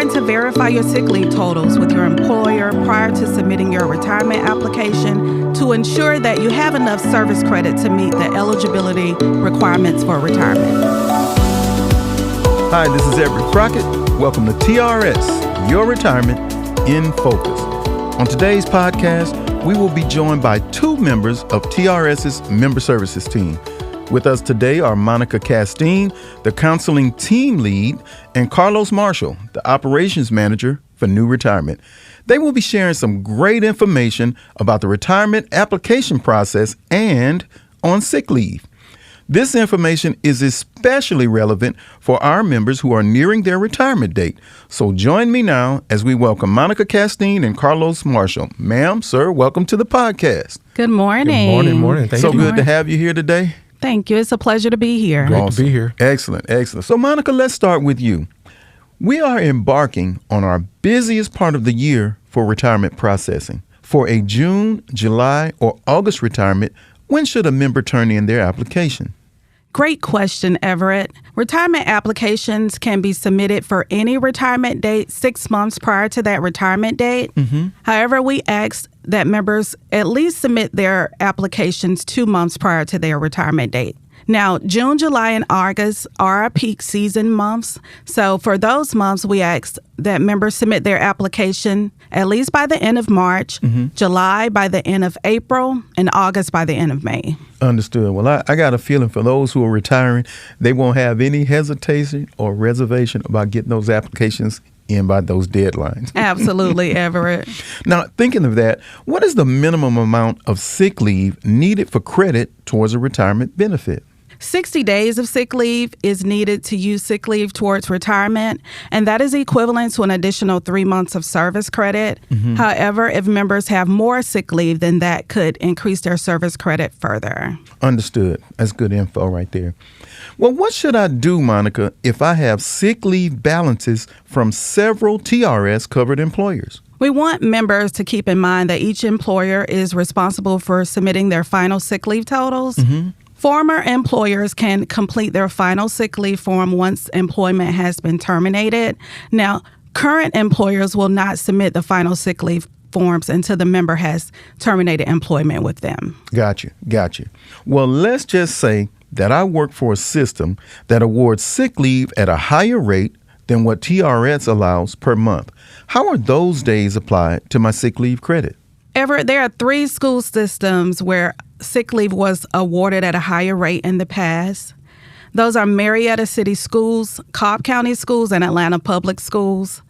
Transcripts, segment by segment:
important to verify your sick leave totals with your employer prior to submitting your retirement application to ensure that you have enough service credit to meet the eligibility requirements for retirement. Hi, this is Everett Crockett. Welcome to TRS, Your Retirement in Focus. On today's podcast, we will be joined by two members of TRS's Member Services team. With us today are Monica Castine, the Counseling Team Lead, and Carlos Marshall, the Operations Manager for New Retirement. They will be sharing some great information about the retirement application process and on sick leave. This information is especially relevant for our members who are nearing their retirement date. So join me now as we welcome Monica Castine and Carlos Marshall. Ma'am, sir, welcome to the podcast. Good morning. Good morning. Thank So you. good to have you here today. Thank you. It's a pleasure to be here. Great to be here. Excellent. So Monica, let's start with you. We are embarking on our busiest part of the year for retirement processing. For a June, July, or August retirement, when should a member turn in their application? Great question, Everett. Retirement applications can be submitted for any retirement date 6 months prior to that retirement date. However, we ask that members at least submit their applications 2 months prior to their retirement date. Now, June, July, and August are our peak season months. So for those months, we ask that members submit their application at least by the end of March, July by the end of April, and August by the end of May. Understood. Well, I got a feeling for those who are retiring, they won't have any hesitation or reservation about getting those applications in by those deadlines. Absolutely, Everett. Now, thinking of that, what is the minimum amount of sick leave needed for credit towards a retirement benefit? 60 days of sick leave is needed to use sick leave towards retirement, and that is equivalent to an additional 3 months of service credit. However, if members have more sick leave, then that could increase their service credit further. Understood. That's good info right there. Well, what should I do, Monica, if I have sick leave balances from several TRS covered employers? We want members to keep in mind that each employer is responsible for submitting their final sick leave totals. Former employers can complete their final sick leave form once employment has been terminated. Now, current employers will not submit the final sick leave forms until the member has terminated employment with them. Got you. Well, let's just say that I work for a system that awards sick leave at a higher rate than what TRS allows per month. How are those days applied to my sick leave credit? Everett, there are 3 school systems where sick leave was awarded at a higher rate in the past. Those are Marietta City Schools, Cobb County Schools, and Atlanta Public Schools.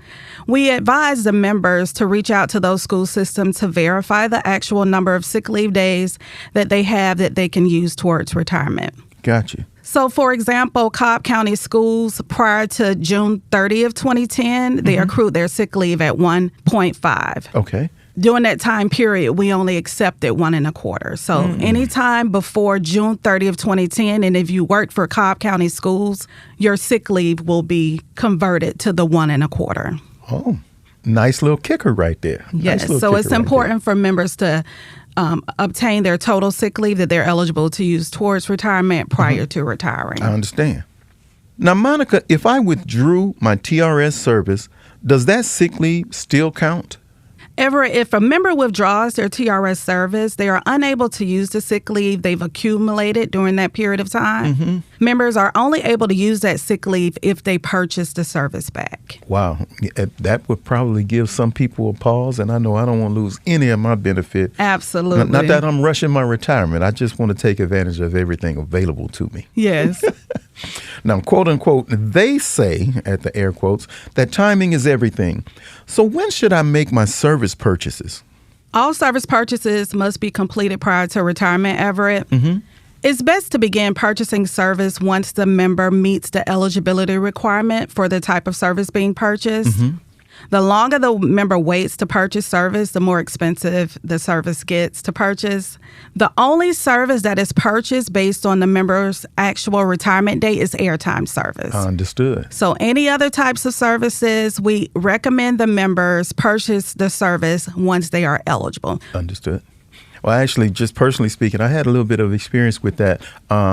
We advise the members to reach out to those school systems to verify the actual number of sick leave days that they have that they can use towards retirement. Gotcha. So, for example, Cobb County Schools, prior to June 30th, 2010, they accrued their sick leave at 1.5. Okay. During that time period, we only accepted 1 1/4. So anytime before June 30th, 2010, and if you worked for Cobb County Schools, your sick leave will be converted to the 1 1/4. Oh, nice little kicker right there. Yes, so it's important for members to obtain their total sick leave that they're eligible to use towards retirement prior to retiring. I understand. Now, Monica, if I withdrew my TRS service, does that sick leave still count? Everett, if a member withdraws their TRS service, they are unable to use the sick leave they've accumulated during that period of time. Members are only able to use that sick leave if they purchase the service back. Wow. That would probably give some people a pause, and I know I don't want to lose any of my benefit. Absolutely. Not that I'm rushing my retirement. I just want to take advantage of everything available to me. Yes. Now, quote unquote, they say, at the air quotes, that timing is everything. So when should I make my service purchases? All service purchases must be completed prior to retirement, Everett. It's best to begin purchasing service once the member meets the eligibility requirement for the type of service being purchased. The longer the member waits to purchase service, the more expensive the service gets to purchase. The only service that is purchased based on the member's actual retirement date is airtime service. Understood. So any other types of services, we recommend the members purchase the service once they are eligible. Understood. Well, actually, just personally speaking, I had a little bit of experience with that.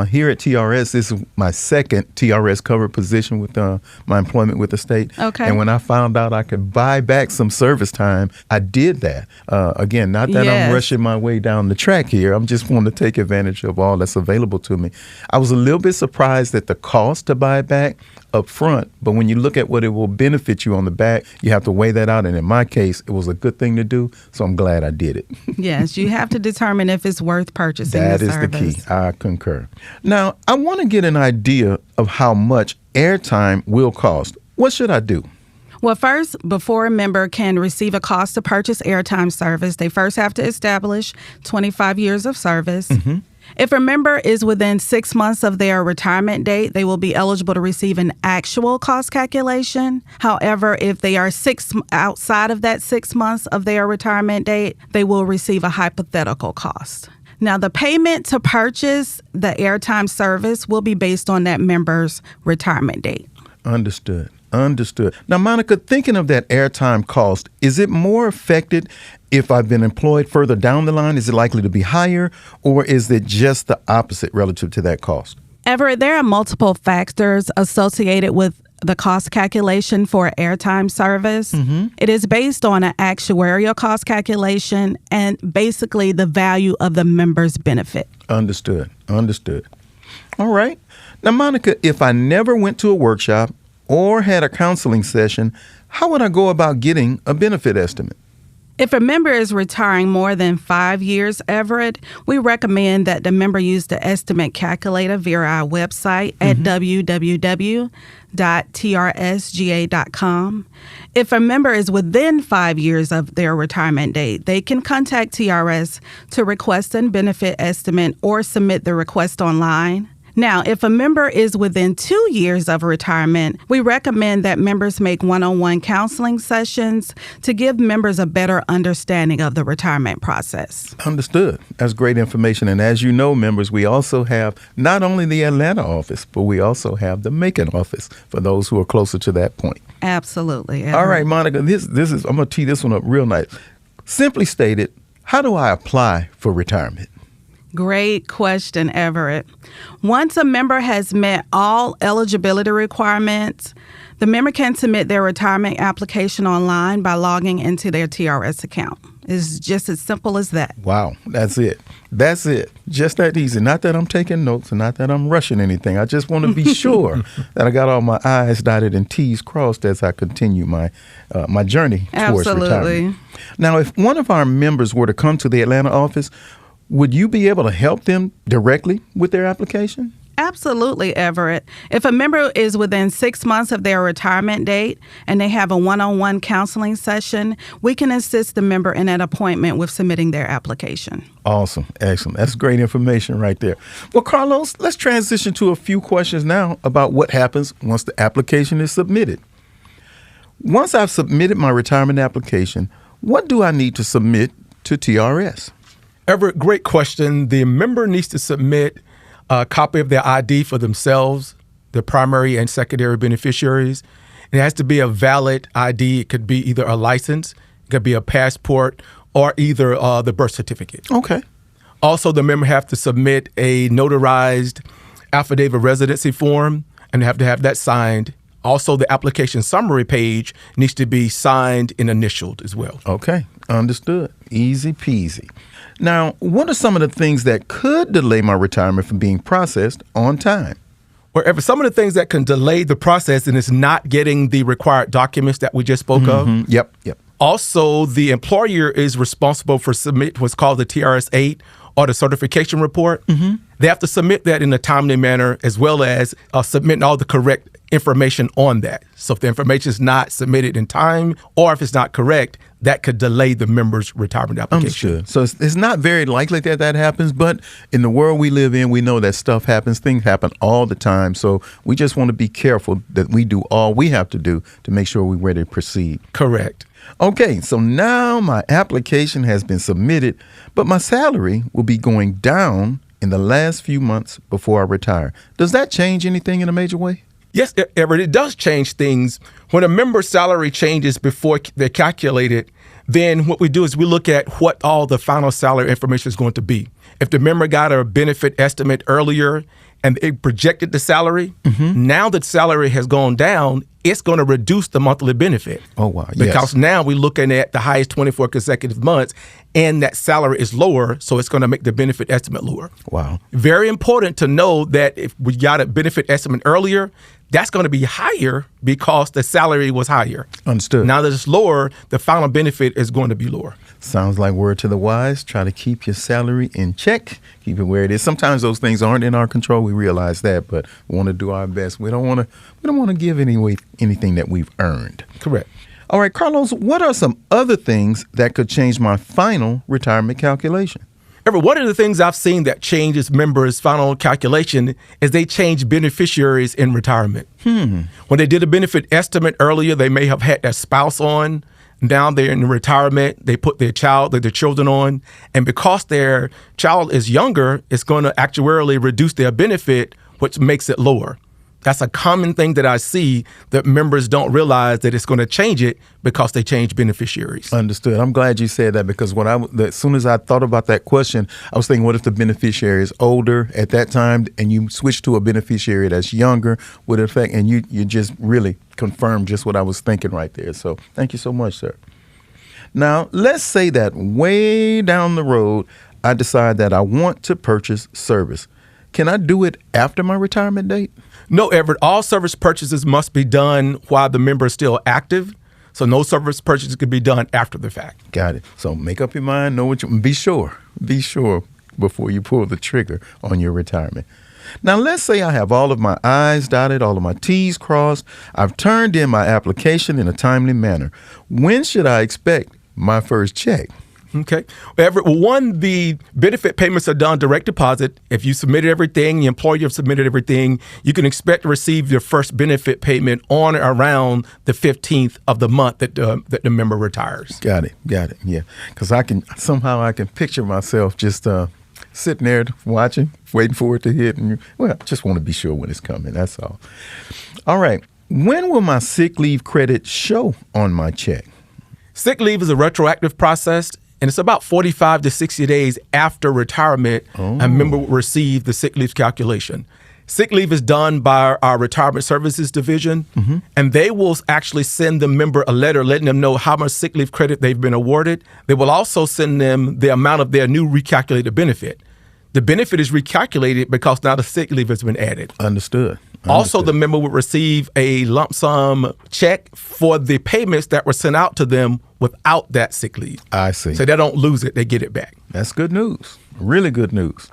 Here at TRS, this is my second TRS covered position with my employment with the state. Okay. And when I found out I could buy back some service time, I did that. Again, not that Yes. I'm rushing my way down the track here. I'm just wanting to take advantage of all that's available to me. I was a little bit surprised at the cost to buy it back up front, but when you look at what it will benefit you on the back, you have to weigh that out. And in my case, it was a good thing to do, so I'm glad I did it. Yes, you have to determine if it's worth purchasing That the is service. the key. I concur. Now, I want to get an idea of how much airtime will cost. What should I do? Well, first, before a member can receive a cost to purchase airtime service, they first have to establish 25 years of service. If a member is within 6 months of their retirement date, they will be eligible to receive an actual cost calculation. However, if they are outside of that 6 months of their retirement date, they will receive a hypothetical cost. Now, the payment to purchase the airtime service will be based on that member's retirement date. Understood. Now, Monica, thinking of that airtime cost, is it more affected if I've been employed further down the line? Is it likely to be higher, or is it just the opposite relative to that cost? Everett, there are multiple factors associated with the cost calculation for airtime service. It is based on an actuarial cost calculation and basically the value of the member's benefit. Understood. All right. Now, Monica, if I never went to a workshop or had a counseling session, how would I go about getting a benefit estimate? If a member is retiring more than 5 years, Everett, we recommend that the member use the estimate calculator via our website at www.trsga.com. If a member is within 5 years of their retirement date, they can contact TRS to request a benefit estimate or submit the request online. Now, if a member is within 2 years of retirement, we recommend that members make one-on-one counseling sessions to give members a better understanding of the retirement process. Understood. That's great information. And as you know, members, we also have not only the Atlanta office, but we also have the Macon office for those who are closer to that point. Absolutely. All right, Monica, this is I'm going to tee this one up real nice. Simply stated, how do I apply for retirement? Great question, Everett. Once a member has met all eligibility requirements, the member can submit their retirement application online by logging into their TRS account. It's just as simple as that. Wow, that's it. Just that easy. Not that I'm taking notes and not that I'm rushing anything. I just want to be sure that I got all my I's dotted and T's crossed as I continue my journey towards retirement. Now, if one of our members were to come to the Atlanta office, would you be able to help them directly with their application? Absolutely, Everett. If a member is within 6 months of their retirement date and they have a one-on-one counseling session, we can assist the member in an appointment with submitting their application. Awesome. Excellent. That's great information right there. Well, Carlos, let's transition to a few questions now about what happens once the application is submitted. Once I've submitted my retirement application, what do I need to submit to TRS? Everett, great question. The member needs to submit a copy of their ID for themselves, the primary and secondary beneficiaries. It has to be a valid ID. It could be either a license, it could be a passport, or either the birth certificate. Okay. Also, the member have to submit a notarized affidavit of residency form and have to have that signed. Also, the application summary page needs to be signed and initialed as well. Okay. Understood. Easy peasy. Now, what are some of the things that could delay my retirement from being processed on time? Wherever some of the things that can delay the process and is not getting the required documents that we just spoke of. Yep. Also, the employer is responsible for submit what's called the TRS-8 or the certification report. They have to submit that in a timely manner as well as submitting all the correct information on that. So if the information is not submitted in time or if it's not correct, that could delay the member's retirement application. Understood. So it's not very likely that happens, but in the world we live in, we know that stuff happens. Things happen all the time. So we just want to be careful that we do all we have to do to make sure we're ready to proceed. Correct. Okay, so now my application has been submitted, but my salary will be going down in the last few months before I retire. Does that change anything in a major way? Yes, Everett, it does change things. When a member's salary changes before they're calculated, then what we do is we look at what all the final salary information is going to be. If the member got a benefit estimate earlier and they projected the salary, now that salary has gone down, it's going to reduce the monthly benefit. Oh, wow. Because now we're looking at the highest 24 consecutive months, and that salary is lower, so it's going to make the benefit estimate lower. Wow. Very important to know that if we got a benefit estimate earlier, that's going to be higher because the salary was higher. Understood. Now that it's lower, the final benefit is going to be lower. Sounds like word to the wise. Try to keep your salary in check. Keep it where it is. Sometimes those things aren't in our control. We realize that, but we want to do our best. We don't want to give anything that we've earned. Correct. All right, Carlos, what are some other things that could change my final retirement calculation? One of the things I've seen that changes members' final calculation is they change beneficiaries in retirement. When they did a benefit estimate earlier, they may have had their spouse on. Now they're in retirement, they put their children on. And because their child is younger, it's going to actuarially reduce their benefit, which makes it lower. That's a common thing that I see that members don't realize that it's going to change it because they change beneficiaries. Understood. I'm glad you said that because as soon as I thought about that question, I was thinking, what if the beneficiary is older at that time and you switch to a beneficiary that's younger? Would it affect? And you just really confirmed just what I was thinking right there. So thank you so much, sir. Now, let's say that way down the road, I decide that I want to purchase service. Can I do it after my retirement date? No, Everett. All service purchases must be done while the member is still active. So no service purchases can be done after the fact. Got it. So make up your mind. Be sure before you pull the trigger on your retirement. Now, let's say I have all of my I's dotted, all of my T's crossed. I've turned in my application in a timely manner. When should I expect my first check? Okay. Everett, one, the benefit payments are done direct deposit. If you submitted everything, the employer submitted everything, you can expect to receive your first benefit payment on or around the 15th of the month that the member retires. Got it. Yeah. Because I can picture myself just sitting there watching, waiting for it to hit. And just want to be sure when it's coming. That's all. All right. When will my sick leave credit show on my check? Sick leave is a retroactive process. And it's about 45 to 60 days after retirement, a member will receive the sick leave calculation. Sick leave is done by our retirement services division, and they will actually send the member a letter letting them know how much sick leave credit they've been awarded. They will also send them the amount of their new recalculated benefit. The benefit is recalculated because now the sick leave has been added. Understood. Also, the member will receive a lump sum check for the payments that were sent out to them without that sick leave. I see. So they don't lose it, they get it back. That's good news. Really good news.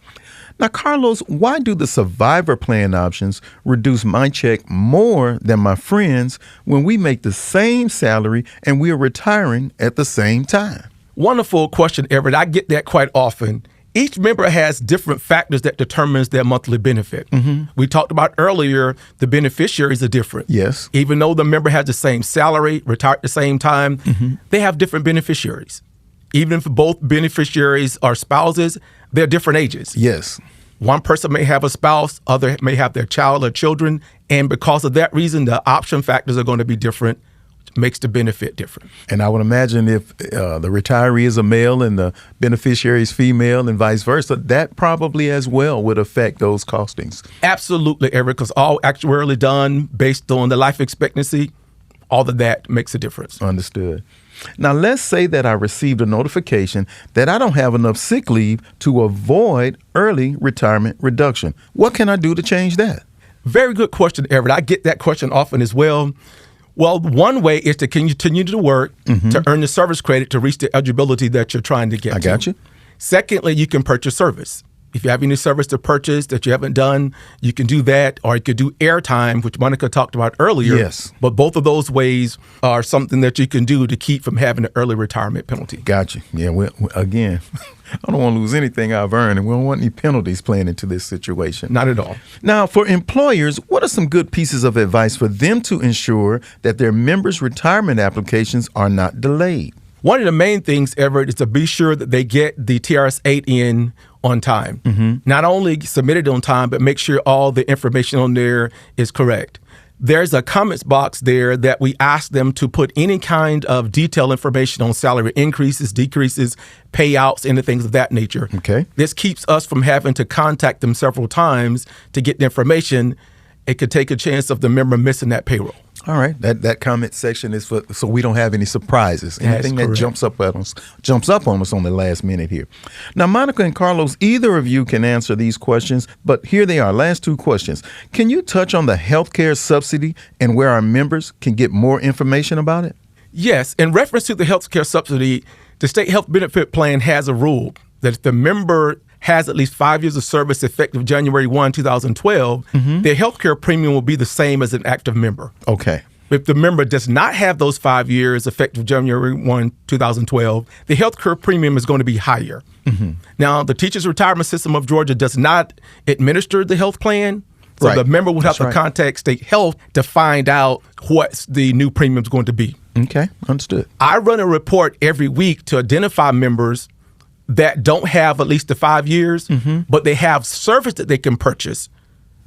Now, Carlos, why do the survivor plan options reduce my check more than my friends when we make the same salary and we are retiring at the same time? Wonderful question, Everett. I get that quite often. Each member has different factors that determines their monthly benefit. We talked about earlier, the beneficiaries are different. Yes. Even though the member has the same salary, retired at the same time, they have different beneficiaries. Even if both beneficiaries are spouses, they're different ages. Yes. One person may have a spouse, other may have their child or children, and because of that reason, the option factors are going to be different. Makes the benefit different. And I would imagine if the retiree is a male and the beneficiary is female and vice versa, that probably as well would affect those costings. Absolutely, Eric, because all actuarially done based on the life expectancy, all of that makes a difference. Understood. Now, let's say that I received a notification that I don't have enough sick leave to avoid early retirement reduction. What can I do to change that? Very good question, Everett. I get that question often as well. Well, one way is to continue to work to earn the service credit to reach the eligibility that you're trying to get to. I got you. Secondly, you can purchase service. If you have any service to purchase that you haven't done, you can do that, or you could do airtime, which Monica talked about earlier. Yes. But both of those ways are something that you can do to keep from having an early retirement penalty. Gotcha. Yeah, again, I don't want to lose anything I've earned, and we don't want any penalties playing into this situation. Not at all. Now, for employers, what are some good pieces of advice for them to ensure that their members' retirement applications are not delayed? One of the main things, Everett, is to be sure that they get the TRS-8 in on time. Not only submit it on time, but make sure all the information on there is correct. there's a comments box there that we ask them to put any kind of detailed information on salary increases, decreases, payouts, and things of that nature. Okay. This keeps us from having to contact them several times to get the information. It could take a chance of the member missing that payroll. All right, that comment section is for so we don't have any surprises. Anything that jumps up on us on the last minute here. Now, Monica and Carlos, either of you can answer these questions, but here they are. Last two questions. Can you touch on the healthcare subsidy and where our members can get more information about it? Yes, in reference to the healthcare subsidy, the state health benefit plan has a rule that if the member has at least 5 years of service effective January 1, 2012, their healthcare premium will be the same as an active member. Okay. If the member does not have those 5 years effective January 1, 2012, the healthcare premium is going to be higher. Now, the Teachers Retirement System of Georgia does not administer the health plan, so the member would have to contact state health to find out what the new premium is going to be. Okay, understood. I run a report every week to identify members that don't have at least the 5 years, but they have service that they can purchase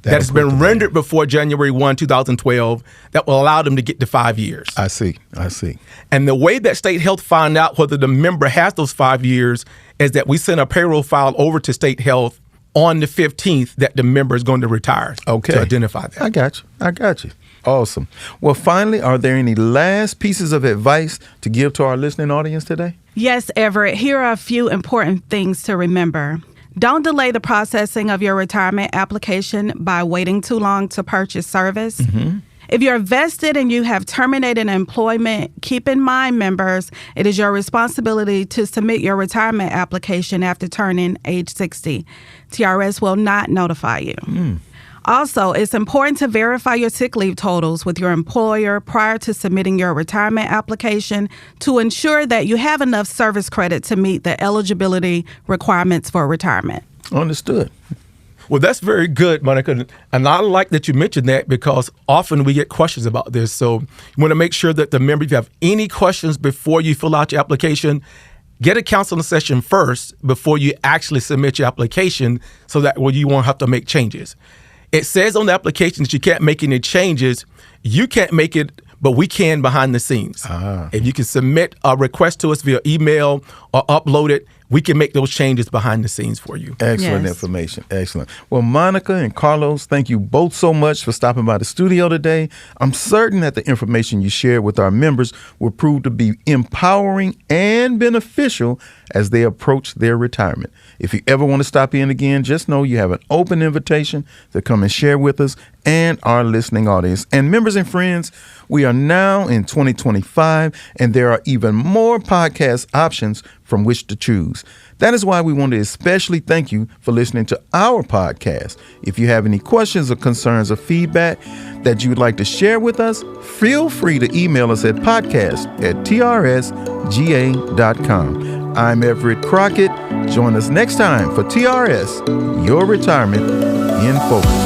that has been rendered before January 1, 2012 that will allow them to get to 5 years. I see. And the way that state health find out whether the member has those 5 years is that we send a payroll file over to state health on the 15th that the member is going to retire to identify that. I got you. Awesome. Well, finally, are there any last pieces of advice to give to our listening audience today? Yes, Everett. Here are a few important things to remember. Don't delay the processing of your retirement application by waiting too long to purchase service. If you're vested and you have terminated employment, keep in mind, members, it is your responsibility to submit your retirement application after turning age 60. TRS will not notify you. Also, it's important to verify your sick leave totals with your employer prior to submitting your retirement application to ensure that you have enough service credit to meet the eligibility requirements for retirement. Understood. Well, that's very good, Monica. And I like that you mentioned that because often we get questions about this. So you want to make sure that the member, if you have any questions before you fill out your application, get a counseling session first before you actually submit your application so that you won't have to make changes. It says on the application that you can't make any changes. You can't make it, but we can behind the scenes. If you can submit a request to us via email or upload it, we can make those changes behind the scenes for you. Excellent information. Excellent. Well, Monica and Carlos, thank you both so much for stopping by the studio today. I'm certain that the information you shared with our members will prove to be empowering and beneficial as they approach their retirement. If you ever want to stop in again, just know you have an open invitation to come and share with us and our listening audience. And members and friends, we are now in 2025, and there are even more podcast options from which to choose. That is why we want to especially thank you for listening to our podcast. If you have any questions or concerns or feedback that you would like to share with us, feel free to email us at podcast@trsga.com. I'm Everett Crockett. Join us next time for TRS, Your Retirement in Focus.